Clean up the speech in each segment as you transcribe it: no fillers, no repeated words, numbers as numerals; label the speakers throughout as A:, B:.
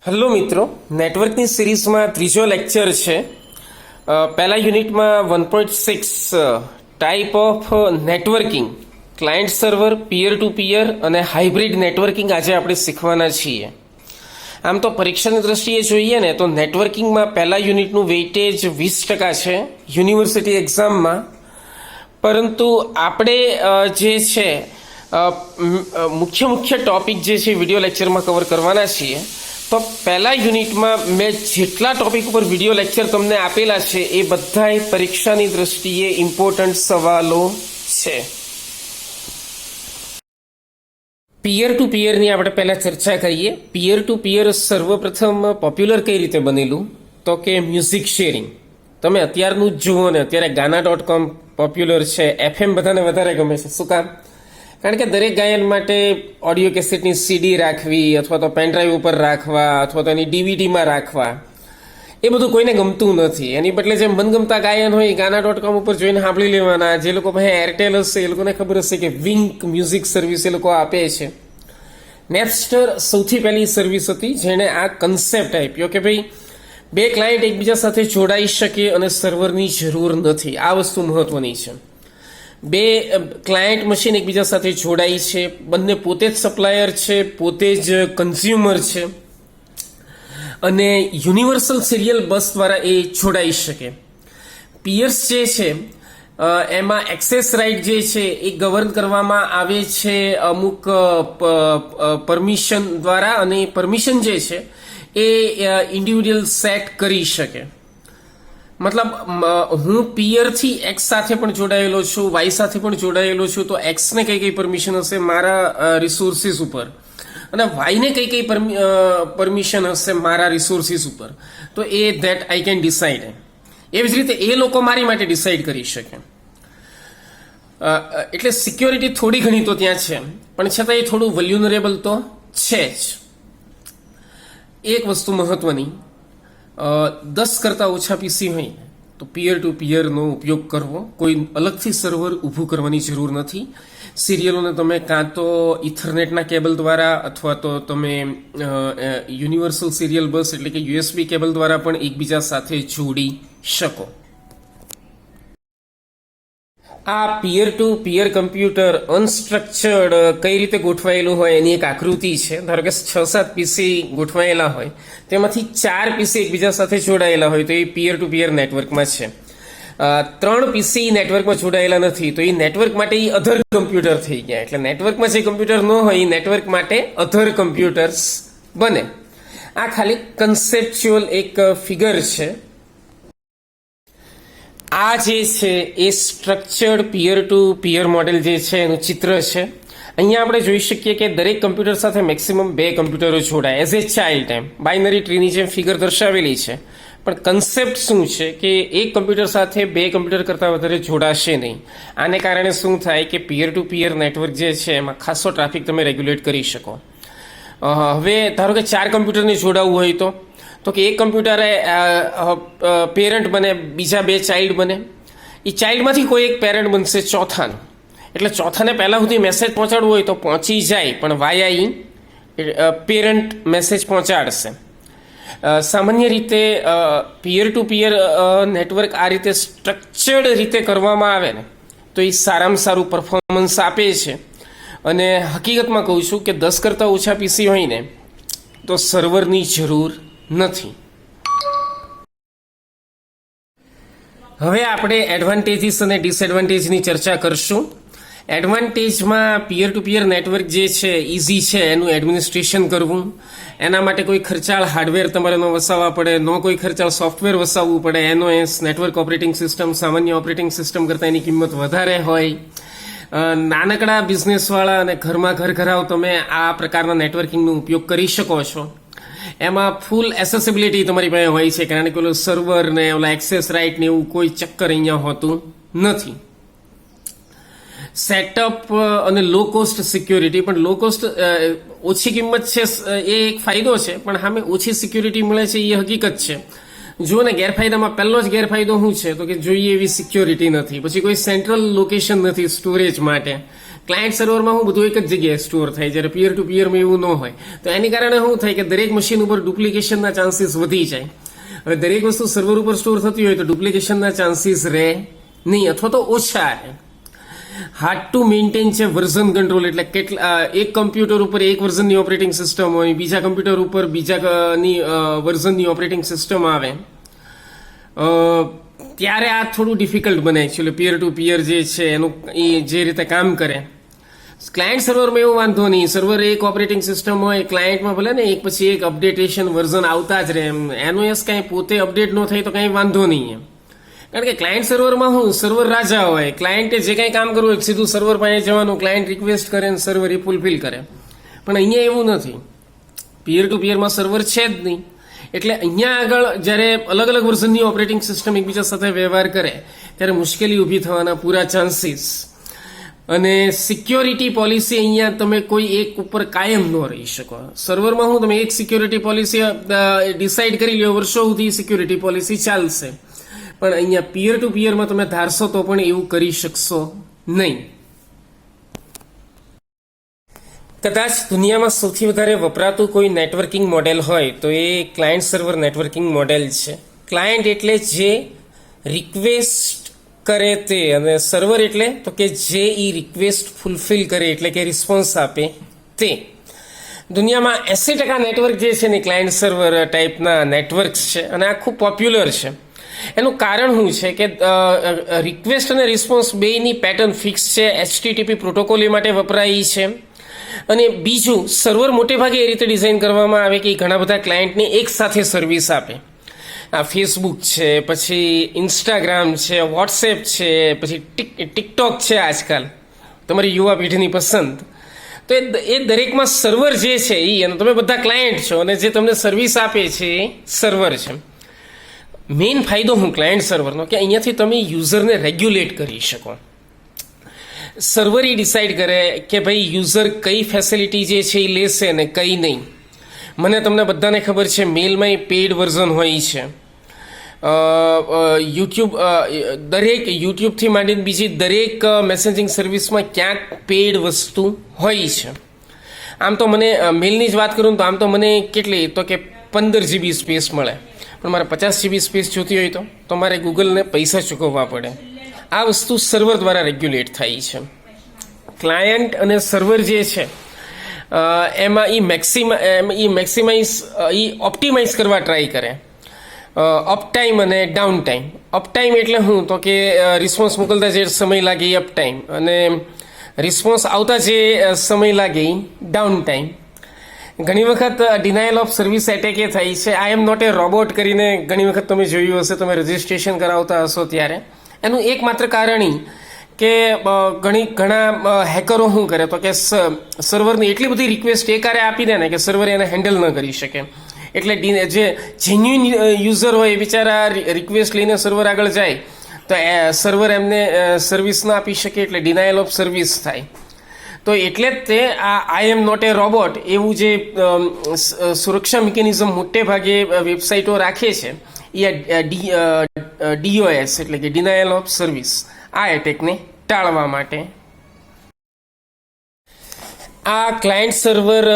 A: Hello મિત્રો, નેટવર્કની સિરીઝમાં ત્રીજો લેક્ચર છે. પહેલા યુનિટમાં 1.6 type of networking, client server, પિયર ટુ પિયર અને હાઇબ્રિડ નેટવર્કિંગ આજે આપણે શીખવાના છીએ. આમ તો પરીક્ષાની દ્રષ્ટિએ જોઈએ ને તો નેટવર્કિંગમાં પહેલા યુનિટનું વેઇટેજ 20% છે યુનિવર્સિટી એક્ઝામમાં. પરંતુ આપણે જે છે મુખ્ય ટોપિક જે છે વિડીયો લેક્ચરમાં કવર કરવાના છીએ. તો પહેલા યુનિટમાં મેં જેટલા ટોપિક ઉપર વિડીયો લેક્ચર તમને આપેલા છે એ બધાય પરીક્ષાની દ્રષ્ટિએ ઇમ્પોર્ટન્ટ સવાલો છે. પિયર ટુ પિયરની આપણે પહેલાં ચર્ચા કરીએ. પિયર ટુ પિયર સર્વપ્રથમ પોપ્યુલર કઈ રીતે બનેલું તો કે મ્યુઝિક શેરિંગ. તમે અત્યારનું જ જુઓ ને, અત્યારે Gaana.com પોપ્યુલર છે. FM બધાને વધારે ગમે છે. શું કામ? કારણ કે દરેક ગાયન માટે ઓડિયો કેસેટની સીડી રાખવી અથવા તો પેનડ્રાઈવ ઉપર રાખવા અથવા તો એની ડીવીડીમાં રાખવા એ બધું કોઈને ગમતું નથી. એની બદલે જે મનગમતા ગાયન હોય Gaana.com ઉપર જોઈને સાંભળી લેવાના. જે લોકો પાસે એરટેલ હશે એ લોકોને ખબર હશે કે વિંક મ્યુઝિક સર્વિસ એ લોકો આપે છે. નેપસ્ટર સૌથી પહેલી સર્વિસ હતી જેણે આ કન્સેપ્ટ આપ્યો કે ભાઈ બે ક્લાયન્ટ એકબીજા સાથે જોડાઈ શકે અને સર્વરની જરૂર નથી. આ વસ્તુ મહત્વની છે. બે ક્લાયન્ટ મશીન એકબીજા સાથે જોડાઈ છે, બંને પોતે જ સપ્લાયર છે, પોતે જ કન્ઝ્યુમર છે અને યુનિવર્સલ સિરિયલ બસ દ્વારા એ જોડાઈ શકે. પિયર્સ જે છે એમાં એક્સેસ રાઇટ જે છે એ ગવર્ન કરવામાં આવે છે અમુક પરમિશન દ્વારા, અને પરમિશન જે છે એ ઇન્ડિવિડ્યુઅલ સેટ કરી શકે. મતલબ હું પિયરથી એક્સ સાથે પણ જોડાયેલો છું, વાય સાથે પણ જોડાયેલો છું, તો એક્સને કઈ કઈ પરમિશન હશે મારા રિસોર્સિસ ઉપર અને વાયને કઈ કઈ પરમિશન હશે મારા રિસોર્સિસ ઉપર, તો એ ધેટ આઈ કેન ડિસાઇડ. એવી જ રીતે એ લોકો મારી માટે ડિસાઇડ કરી શકે. એટલે સિક્યોરિટી થોડી ઘણી તો ત્યાં છે, પણ છતાં એ થોડું વલ્યુનરેબલ તો છે જ. એક વસ્તુ મહત્વની, 10 કરતાં ઓછા પીસી હોય તો પિયર ટુ પિયરનો ઉપયોગ કરવો. કોઈ અલગથી સર્વર ઊભું કરવાની જરૂર નથી. સિરિયલોને તમે કાં તો ઇથરનેટના કેબલ દ્વારા અથવા તો તમે યુનિવર્સલ સિરિયલ બસ એટલે કે યુએસબી કેબલ દ્વારા પણ એકબીજા સાથે જોડી શકો. આ પિયર ટુ પિયર કમ્પ્યુટર અનસ્ટ્રક્ચર્ડ કઈ રીતે ગોઠવાયેલું હોય એની એક આકૃતિ છે. ધારો કે 6-7 પીસી ગોઠવાયેલા હોય, તેમાંથી 4 પીસી એકબીજા સાથે જોડાયેલા હોય તો એ પિયર ટુ પિયર નેટવર્કમાં છે. 3 પીસી નેટવર્કમાં જોડાયેલા નથી તો એ નેટવર્ક માટે એ અધર કમ્પ્યુટર થઈ ગયા. એટલે નેટવર્કમાં જે કમ્પ્યુટર ન હોય એ નેટવર્ક માટે અધર કમ્પ્યુટર્સ બને. આ ખાલી કન્સેપ્ચ્યુઅલ એક ફિગર છે. આ જે છે એ સ્ટ્રક્ચર્ડ પિયર ટુ પિયર મોડેલ જે છે એનું ચિત્ર છે. અહીંયા આપણે જોઈ શકીએ કે દરેક કમ્પ્યુટર સાથે મેક્સિમમ 2 કમ્પ્યુટરો જોડાય એઝ એ ચાઇલ્ડ એમ બાઇનરી ટ્રીની જેમ ફિગર દર્શાવેલી છે. પણ કન્સેપ્ટ શું છે કે એક કમ્પ્યુટર સાથે 2 કમ્પ્યુટર કરતાં વધારે જોડાશે નહીં. આને કારણે શું થાય કે પિયર ટુ પિયર નેટવર્ક જે છે એમાં ખાસો ટ્રાફિક તમે રેગ્યુલેટ કરી શકો. હવે ધારો કે 4 કમ્પ્યુટરને જોડાવવું હોય તો કે એક કમ્પ્યુટર પેરેન્ટ બને, બીજા 2 ચાઇલ્ડ બને. એ ચાઇલ્ડમાંથી કોઈ એક પેરેન્ટ બનશે ચોથાનો. એટલે ચોથાને પહેલાં સુધી મેસેજ પહોંચાડવું હોય તો પહોંચી જાય, પણ વાયા પેરેન્ટ મેસેજ પહોંચાડશે. સામાન્ય રીતે પિયર ટુ પિયર નેટવર્ક આ રીતે સ્ટ્રક્ચર્ડ રીતે કરવામાં આવે ને તો એ સારામાં સારું પરફોર્મન્સ આપે છે. અને હકીકતમાં કહું છું કે 10 કરતાં ઓછા પીસી હોય ને તો સર્વરની જરૂર નથી. હવે આપણે એડવાન્ટેજીસ અને ડિસએડવાન્ટેજની ચર્ચા કરશું. એડવાન્ટેજમાં પિયર ટુ પિયર નેટવર્ક જે છે ઇઝી છે એનું એડમિનિસ્ટ્રેશન કરવું. એના માટે કોઈ ખર્ચાળ હાર્ડવેર તમારે ન વસાવવા પડે, ન કોઈ ખર્ચાળ સોફ્ટવેર વસાવવું પડે. NOS નેટવર્ક ઓપરેટિંગ સિસ્ટમ સામાન્ય ઓપરેટિંગ સિસ્ટમ કરતાં એની કિંમત વધારે હોય. નાનકડા બિઝનેસવાળા અને ઘરમાં ઘર ઘરાવ તમે આ પ્રકારના નેટવર્કિંગનો ઉપયોગ કરી શકો છો. એમાં ફૂલ એસેસિબિલિટી તમારી પાસે હોય છે, કારણ કે ઓલો સર્વર ને ઓલા એક્સેસ રાઇટ ને એવું કોઈ ચક્કર અહીંયા હોતું નથી. સેટઅપ અને લો કોસ્ટ સિક્યોરિટી, પણ લો કોસ્ટ ઓછી કિંમત છે એ એક ફાયદો છે, પણ સામે ઓછી સિક્યોરિટી મળે છે એ હકીકત છે. જુઓ ને, ગેરફાયદામાં પહેલો જ ગેરફાયદો શું છે તો કે જોઈએ એવી સિક્યોરિટી નથી. પછી કોઈ સેન્ટ્રલ લોકેશન નથી સ્ટોરેજ માટે. ક્લાયન્ટ સર્વરમાં હું બધું એક જ જગ્યાએ સ્ટોર થાય, જ્યારે પિયર ટુ પિયરમાં એવું ન હોય. તો એની કારણે શું થાય કે દરેક મશીન ઉપર ડુપ્લિકેશનના ચાન્સીસ વધી જાય. હવે દરેક વસ્તુ સર્વર ઉપર સ્ટોર થતી હોય તો ડુપ્લિકેશનના ચાન્સીસ રહે નહીં, અથવા તો ઓછા રહે. હાર્ડ ટુ મેન્ટેન છે વર્ઝન કંટ્રોલ, એટલે એક કમ્પ્યુટર ઉપર એક વર્ઝનની ઓપરેટિંગ સિસ્ટમ હોય, બીજા કમ્પ્યુટર ઉપર બીજાની વર્ઝનની ઓપરેટિંગ સિસ્ટમ આવે, ત્યારે આ થોડું ડિફિકલ્ટ બને એકચ્યુઅલી પિયર ટુ પિયર જે છે એનું એ જે રીતે કામ કરે. ક્લાયન્ટ સર્વરમાં એવું વાંધો નહીં, સર્વર એક ઓપરેટિંગ સિસ્ટમ હોય, ક્લાયન્ટમાં ભલે ને એક પછી એક અપડેટેશન વર્ઝન આવતા જ રહે, એનું એસ કાંઈ પોતે અપડેટ ન થાય તો કાંઈ વાંધો નહીં એમ. કારણ કે ક્લાયન્ટ સર્વરમાં હું સર્વર રાજા હોય, ક્લાયન્ટે જે કાંઈ કામ કરવું હોય સીધું સર્વર પાસે જવાનું, ક્લાયન્ટ રિક્વેસ્ટ કરે ને સર્વર એ ફૂલફિલ કરે. પણ અહીંયા એવું નથી, પિયર ટુ પિયરમાં સર્વર છે જ નહીં. એટલે અહીંયા આગળ જ્યારે અલગ અલગ વર્ઝનની ઓપરેટિંગ સિસ્ટમ એકબીજા સાથે વ્યવહાર કરે ત્યારે મુશ્કેલી ઊભી થવાના પૂરા ચાન્સીસ. અને સિક્યોરિટી પોલિસી અહીંયા તમે કોઈ એક ઉપર કાયમ ન રહી શકો. સર્વરમાં હું તમે એક સિક્યોરિટી પોલિસી ડિસાઇડ કરી લ્યો, વર્ષો સુધી સિક્યોરિટી પોલિસી ચાલશે. પણ અહીંયા પિયર ટુ પિયરમાં તમે ધારશો તો પણ એવું કરી શકશો નહીં. કદાચ દુનિયામાં સૌથી વધારે વપરાતું કોઈ નેટવર્કિંગ મોડેલ હોય તો એ ક્લાયન્ટ સર્વર નેટવર્કિંગ મોડેલ છે. ક્લાયન્ટ એટલે જે રિક્વેસ્ટ કરે તે, અને સર્વર એટલે તો કે જે એ રિક્વેસ્ટ ફૂલફિલ કરે એટલે કે રિસ્પોન્સ આપે તે. દુનિયામાં 80% નેટવર્ક જે છે ને ક્લાયન્ટ સર્વર ટાઈપના નેટવર્ક્સ છે, અને આ ખૂબ પોપ્યુલર છે. એનું કારણ શું છે કે રિક્વેસ્ટ અને રિસ્પોન્સ બેયની પેટર્ન ફિક્સ છે, HTTP પ્રોટોકોલ એ માટે વપરાય છે. અને બીજું, સર્વર મોટે ભાગે એ રીતે ડિઝાઇન કરવામાં આવે કે ઘણા બધા ક્લાયન્ટને એક સાથે સર્વિસ આપે. આ ફેસબુક છે, પછી ઇન્સ્ટાગ્રામ છે, વોટ્સએપ છે, પછી ટિકટોક છે આજકાલ તમારી યુવા પેઢીની પસંદ. તો એ દરેકમાં સર્વર જે છે એ, અને તમે બધા ક્લાયન્ટ છો, અને જે તમને સર્વિસ આપે છે એ સર્વર છે. મેઇન ફાયદો હું ક્લાયન્ટ સર્વરનો કે અહીંયાથી તમે યુઝરને રેગ્યુલેટ કરી શકો. સર્વર એ ડિસાઇડ કરે કે ભાઈ યુઝર કઈ ફેસિલિટી જે છે એ લેશે ને કઈ નહીં. મને તમને બધાને ખબર છે મેલમાં એ પેઇડ વર્ઝન હોય છે. યુટ્યુબથી માંડીને બીજી દરેક મેસેજિંગ સર્વિસમાં ક્યાંક પેઇડ વસ્તુ હોય છે. આમ તો મને મેલની જ વાત કરું તો આમ તો મને કેટલી તો કે 15 GB સ્પેસ મળે, પણ મારે 50 GB સ્પેસ જોતી હોય તો મારે ગૂગલને પૈસા ચૂકવવા પડે. આ વસ્તુ સર્વર દ્વારા રેગ્યુલેટ થાય છે. ક્લાયન્ટ અને સર્વર જે છે એમાં ઓપ્ટિમાઇઝ કરવા ટ્રાય કરે. અપટાઈમ અને ડાઉન ટાઈમ. અપટાઈમ એટલે શું તો કે રિસ્પોન્સ મોકલતા જે સમય લાગે એ અપટાઈમ, અને રિસ્પોન્સ આવતા જે સમય લાગે એ ડાઉન ટાઈમ. ઘણી વખત ડિનાયલ ઓફ સર્વિસ એટેક એ થાય છે. આઈ એમ નોટ એ રોબોટ કરીને ઘણી વખત તમે જોયું હશે, તમે રજિસ્ટ્રેશન કરાવતા હશો ત્યારે. એનું એકમાત્ર કારણ એ કે ઘણા હેકરો શું કરે તો કે સર્વરની એટલી બધી રિક્વેસ્ટ એકારે આપી દે ને કે સર્વર એને હેન્ડલ ન કરી શકે. એટલે જે જેન્યુઇન યુઝર હોય એ બિચારા રિક્વેસ્ટ લઈને સર્વર આગળ જાય તો સર્વર એમને સર્વિસ ના આપી શકે, એટલે ડિનાયલ ઓફ સર્વિસ થાય. તો એટલે જ તે આ આઈ એમ નોટ એ રોબોટ એવું જે સુરક્ષા મિકેનિઝમ મોટે ભાગે વેબસાઇટો રાખે છે એ DOS એટલે કે ડિનાયલ ઓફ સર્વિસ, આ એટેકને ટાળવા માટે. આ ક્લાયન્ટ સર્વર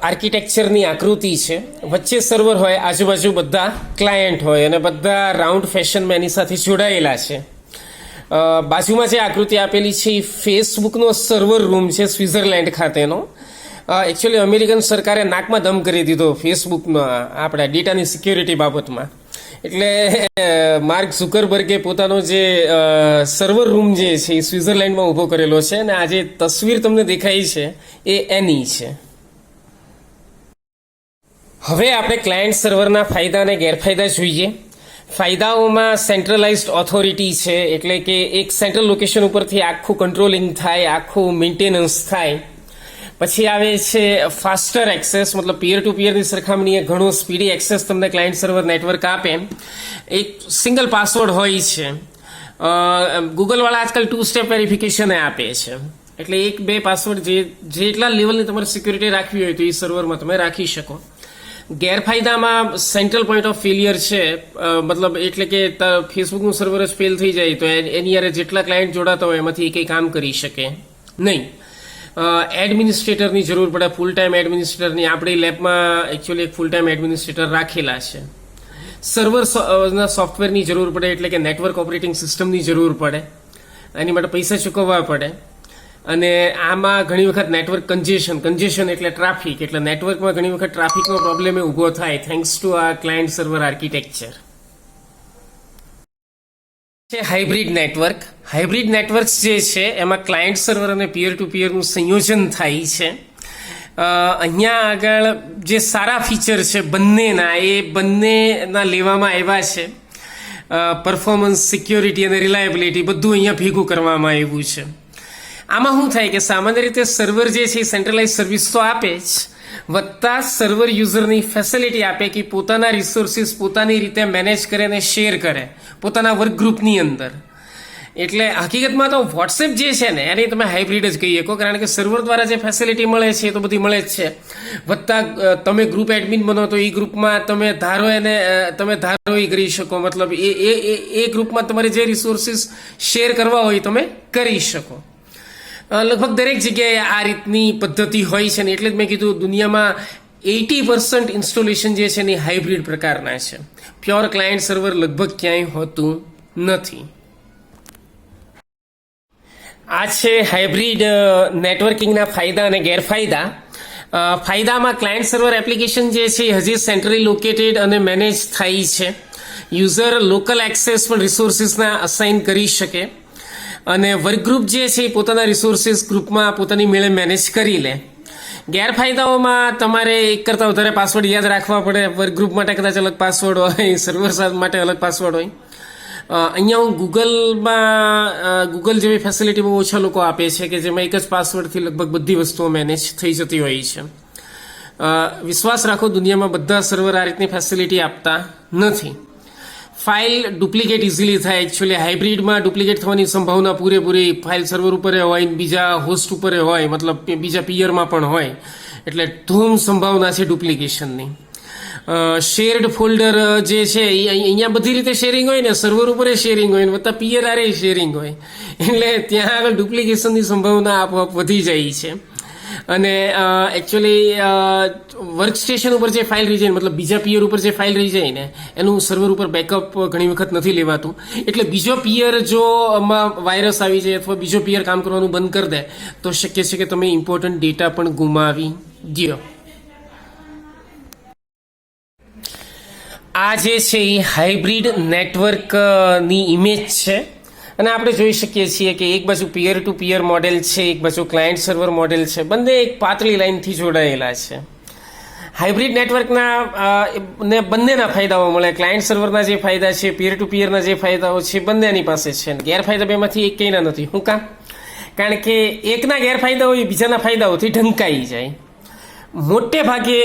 A: આર્કિટેક્ચરની આકૃતિ છે. વચ્ચે સર્વર હોય, આજુબાજુ બધા ક્લાયન્ટ હોય, અને બધા રાઉન્ડ ફેશનમાં એની સાથે જોડાયેલા છે. બાજુમાં જે આકૃતિ આપેલી છે એ ફેસબુકનો સર્વર રૂમ છે સ્વિટ્ઝરલેન્ડ ખાતેનો. એકચ્યુઅલી અમેરિકન સરકારે નાકમાં દમ કરી દીધો ફેસબુકનો આપણા ડેટાની સિક્યોરિટી બાબતમાં. એટલે માર્ક ઝુકરબર્ગે પોતાનો જે સર્વર રૂમ જે છે એ સ્વિટ્ઝરલેન્ડમાં ઊભો કરેલો છે, અને આ જે તસવીર તમને દેખાઈ છે એ એની છે. હવે આપણે ક્લાયન્ટ સર્વરના ફાયદા અને ગેરફાયદા જોઈએ. ફાયદાઓમાં સેન્ટ્રલાઇઝ્ડ ઓથોરિટી છે, એટલે કે એક સેન્ટ્રલ લોકેશન ઉપરથી આખું કંટ્રોલિંગ થાય, આખું મેન્ટેનન્સ થાય. પછી આવે છે ફાસ્ટર એક્સેસ, મતલબ પિયર ટુ પિયરની સરખામણીએ ઘણો સ્પીડી એક્સેસ તમને ક્લાયન્ટ સર્વર નેટવર્ક આપે. એક સિંગલ પાસવર્ડ હોય છે. ગૂગલવાળા આજકાલ 2 સ્ટેપ વેરિફિકેશન આપે છે, એટલે 1-2 પાસવર્ડ જેટલા લેવલની તમારે સિક્યુરિટી રાખવી હોય તો એ સર્વરમાં તમે રાખી શકો. ગેરફાયદામાં સેન્ટ્રલ પોઈન્ટ ઓફ ફેલિયર છે, મતલબ એટલે કે ફેસબુકનું સર્વર જ ફેલ થઈ જાય તો એની યારે જેટલા ક્લાયન્ટ જોડાતા હોય એમાંથી કંઈ કામ કરી શકે નહીં. એડમિનિસ્ટ્રેટરની જરૂર પડે, ફૂલ ટાઈમ એડમિનિસ્ટ્રેટરની. આપણી લેબમાં એકચ્યુઅલી એક ફૂલ ટાઈમ એડમિનિસ્ટ્રેટર રાખેલા છે. સર્વરના સોફ્ટવેરની જરૂર પડે, એટલે કે નેટવર્ક ઓપરેટિંગ સિસ્ટમની જરૂર પડે, એની માટે પૈસા ચૂકવવા પડે. અને આમાં ઘણી વખત નેટવર્ક કન્જેશન એટલે ટ્રાફિક, એટલે નેટવર્કમાં ઘણી વખત ટ્રાફિકનો પ્રોબ્લેમ ઊભો થાય થેન્ક્સ ટુ આ ક્લાયન્ટ સર્વર આર્કિટેક્ચર. છે હાઇબ્રિડ નેટવર્ક્સ જે છે એમાં ક્લાયન્ટ સર્વર અને પિયર ટુ પિયરનું સંયોજન થાય છે. અહીંયા આગળ જે સારા ફીચર છે બંનેના લેવામાં આવ્યા છે. પરફોર્મન્સ, સિક્યોરિટી અને રિલાયબિલિટી બધું અહીંયા ભેગું કરવામાં આવ્યું છે. આમાં શું થાય કે સામાન્ય રીતે સર્વર જે છે એ સેન્ટ્રલાઇઝ સર્વિસ તો આપે જ, વત્તા સર્વર યુઝરની ફેસિલિટી આપે કે પોતાના રિસોર્સિસ પોતાની રીતે મેનેજ કરે અને શેર કરે પોતાના વર્ક ગ્રુપની અંદર. એટલે હકીકતમાં તો વોટ્સએપ જે છે ને એને તમે હાઇબ્રિડ જ કહી શકો, કારણ કે સર્વર દ્વારા જે ફેસિલિટી મળે છે એ તો બધી મળે જ છે. વત્તા તમે ગ્રુપ એડમિન બનો તો એ ગ્રુપમાં તમે ધારો એ કરી શકો, મતલબ એ ગ્રુપમાં તમારે જે રિસોર્સિસ શેર કરવા હોય તમે કરી શકો. લગભગ દરેક જગ્યાએ આ રીતની પદ્ધતિ હોય છે ને એટલે જ મેં કીધું દુનિયામાં 80% ઇન્સ્ટોલેશન જે છે એ હાઇબ્રિડ પ્રકારના છે. પ્યોર ક્લાયન્ટ સર્વર લગભગ ક્યાંય હોતું નથી. આ છે હાઇબ્રિડ નેટવર્કિંગના ફાયદા અને ગેરફાયદા. ફાયદામાં ક્લાયન્ટ સર્વર એપ્લિકેશન જે છે એ હજી સેન્ટ્રલી લોકેટેડ અને મેનેજ થાય છે. યુઝર લોકલ એક્સેસ પણ રિસોર્સિસના અસાઇન કરી શકે અને વર્કગ્રુપ જે છે એ પોતાના રિસોર્સિસ ગ્રુપમાં પોતાની મેળે મેનેજ કરી લે. ગેરફાયદાઓમાં તમારે એક કરતાં વધારે પાસવર્ડ યાદ રાખવા પડે. વર્કગ્રુપ માટે કદાચ અલગ પાસવર્ડ હોય, સર્વર માટે અલગ પાસવર્ડ હોય. અહીંયા હું ગૂગલ જેવી ફેસિલિટી બહુ ઓછા લોકો આપે છે કે જેમાં એક જ પાસવર્ડથી લગભગ બધી વસ્તુઓ મેનેજ થઈ જતી હોય છે. વિશ્વાસ રાખો, દુનિયામાં બધા સર્વર આ રીતની ફેસિલિટી આપતા નથી. ફાઇલ ડુપ્લિકેટ ઇઝીલી થાય. એકચ્યુઅલી હાઇબ્રિડમાં ડુપ્લિકેટ થવાની સંભાવના પૂરેપૂરી ફાઇલ સર્વર ઉપર હોય, બીજા હોસ્ટ ઉપર હોય, મતલબ બીજા પિયરમાં પણ હોય, એટલે ધૂમ સંભાવના છે ડુપ્લિકેશનની. શેર્ડ ફોલ્ડર જે છે એ અહીંયા બધી રીતે શેરિંગ હોય ને, સર્વર ઉપર શેરિંગ હોય ને વત્તા પિયર આરે શેરિંગ હોય, એટલે ત્યાં આગળ ડુપ્લિકેશનની સંભાવના આપોઆપ વધી જાય છે. અને એકચ્યુઅલી વર્ક સ્ટેશન ઉપર જે ફાઇલ રહી જાય, મતલબ બીજા પિયર ઉપર જે ફાઇલ રહી જાય ને એનું સર્વર ઉપર બેકઅપ ઘણી વખત નથી લેવાતું. એટલે બીજો પિયર જો આમાં વાયરસ આવી જાય અથવા બીજો પિયર કામ કરવાનું બંધ કરી દે તો શક્ય છે કે તમે ઇમ્પોર્ટન્ટ ડેટા પણ ગુમાવી દો. આ જે છે એ હાઇબ્રિડ નેટવર્કની ઇમેજ છે અને આપણે જોઈ શકીએ છીએ કે એક બાજુ પિયર ટુ પિયર મોડેલ છે, એક બાજુ ક્લાયન્ટ સર્વર મોડેલ છે. બંને એક પાતળી લાઇનથી જોડાયેલા છે. હાઇબ્રિડ નેટવર્કના બંનેના ફાયદાઓ મળે. ક્લાયન્ટ સર્વરના જે ફાયદા છે, પિયર ટુ પિયરના જે ફાયદાઓ છે બંનેની પાસે છે. ગેરફાયદા બેમાંથી એક કંઈના નથી. શું કામ? કારણ કે એકના ગેરફાયદાઓ એ બીજાના ફાયદાઓથી ઢંકાઈ જાય. મોટે ભાગે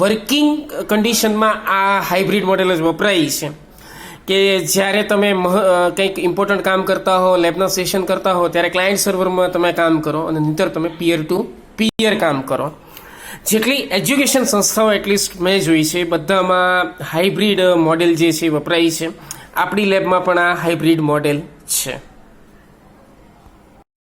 A: વર્કિંગ કન્ડિશનમાં આ હાઇબ્રિડ મોડેલ જ વપરાય છે કે જ્યારે તમે કંઈક ઇમ્પોર્ટન્ટ કામ કરતા હો, લેબના સેશન કરતા હો ત્યારે ક્લાયન્ટ સર્વરમાં તમે કામ કરો અને નહીંતર તમે પિયર ટુ પિયર કામ કરો. જેટલી એજ્યુકેશન સંસ્થાઓ એટલીસ્ટ મેં જોઈ છે બધામાં હાઇબ્રિડ મોડેલ જે છે વપરાય છે. આપણી લેબમાં પણ આ હાઇબ્રિડ મોડેલ છે.